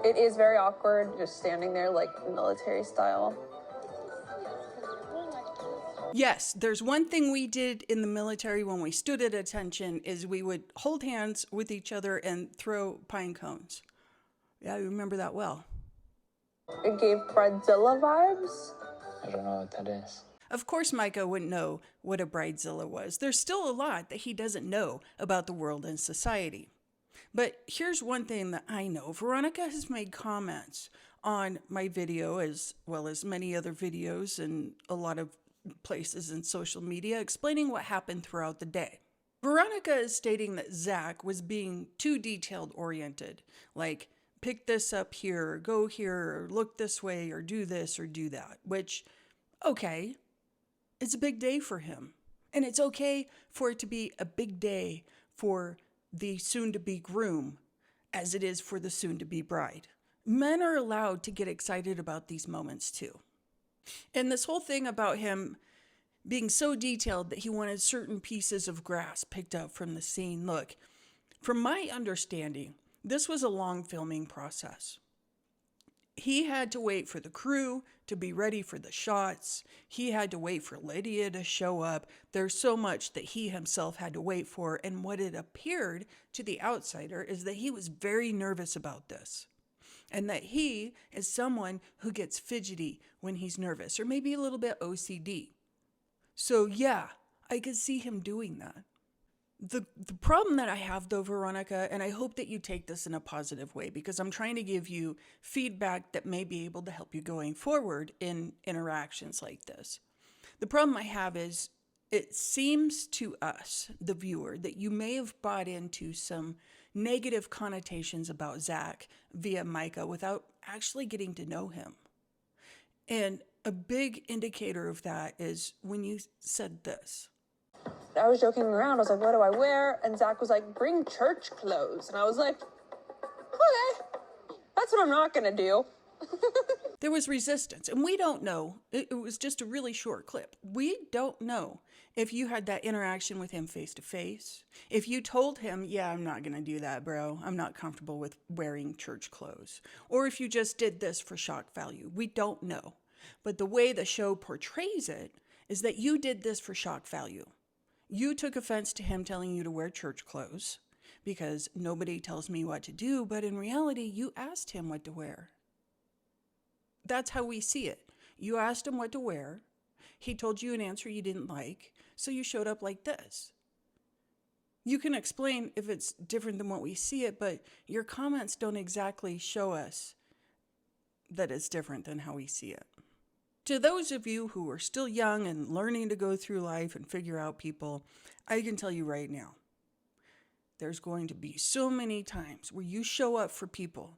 It is very awkward just standing there like military style. Yes, there's one thing we did in the military when we stood at attention is we would hold hands with each other and throw pine cones. Yeah, I remember that well. It gave Bridezilla vibes. I don't know what that is. Of course, Micah wouldn't know what a bridezilla was. There's still a lot that he doesn't know about the world and society. But here's one thing that I know. Veronica has made comments on my video as well as many other videos and a lot of places in social media explaining what happened throughout the day. Veronica is stating that Zach was being too detailed oriented, like pick this up here, or go here, or look this way, or do this or do that, which, okay, it's a big day for him. And it's okay for it to be a big day for the soon-to-be groom as it is for the soon-to-be bride. Men are allowed to get excited about these moments too. And this whole thing about him being so detailed that he wanted certain pieces of grass picked up from the scene. Look, from my understanding, this was a long filming process. He had to wait for the crew to be ready for the shots. He had to wait for Lydia to show up. There's so much that he himself had to wait for. And what it appeared to the outsider is that he was very nervous about this. And that he is someone who gets fidgety when he's nervous, or maybe a little bit OCD. So yeah, I could see him doing that. The problem that I have though, Veronica, and I hope that you take this in a positive way because I'm trying to give you feedback that may be able to help you going forward in interactions like this. The problem I have is it seems to us, the viewer, that you may have bought into some negative connotations about Zach via Micah without actually getting to know him. And a big indicator of that is when you said this. I was joking around. I was like, what do I wear? And Zach was like, bring church clothes. And I was like, okay, that's what I'm not going to do. There was resistance, and we don't know. It was just a really short clip. We don't know if you had that interaction with him face to face. If you told him, yeah, I'm not going to do that, bro. I'm not comfortable with wearing church clothes. Or if you just did this for shock value. We don't know. But the way the show portrays it is that you did this for shock value. You took offense to him telling you to wear church clothes because nobody tells me what to do, but in reality, you asked him what to wear. That's how we see it. You asked him what to wear. He told you an answer you didn't like, so you showed up like this. You can explain if it's different than what we see it, but your comments don't exactly show us that it's different than how we see it. To those of you who are still young and learning to go through life and figure out people, I can tell you right now, there's going to be so many times where you show up for people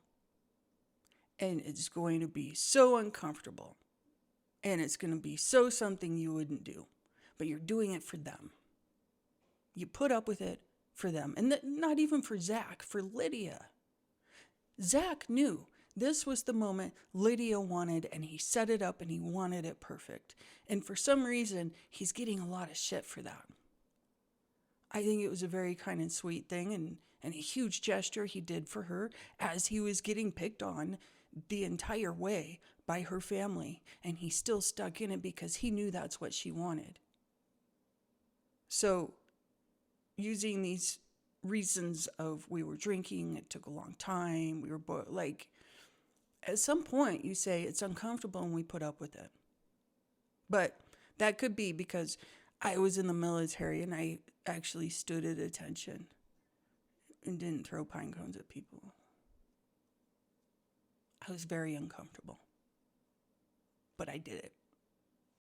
and it's going to be so uncomfortable and it's going to be so something you wouldn't do, but you're doing it for them. You put up with it for them, and not even for Zach, for Lydia. Zach knew this was the moment Lydia wanted, and he set it up and he wanted it perfect. And for some reason, he's getting a lot of shit for that. I think it was a very kind and sweet thing and a huge gesture he did for her as he was getting picked on the entire way by her family. And he still stuck in it because he knew that's what she wanted. So using these reasons of we were drinking, it took a long time, we were like, at some point you say it's uncomfortable and we put up with it. But that could be because I was in the military and I actually stood at attention and didn't throw pine cones at people. I was very uncomfortable, but I did it.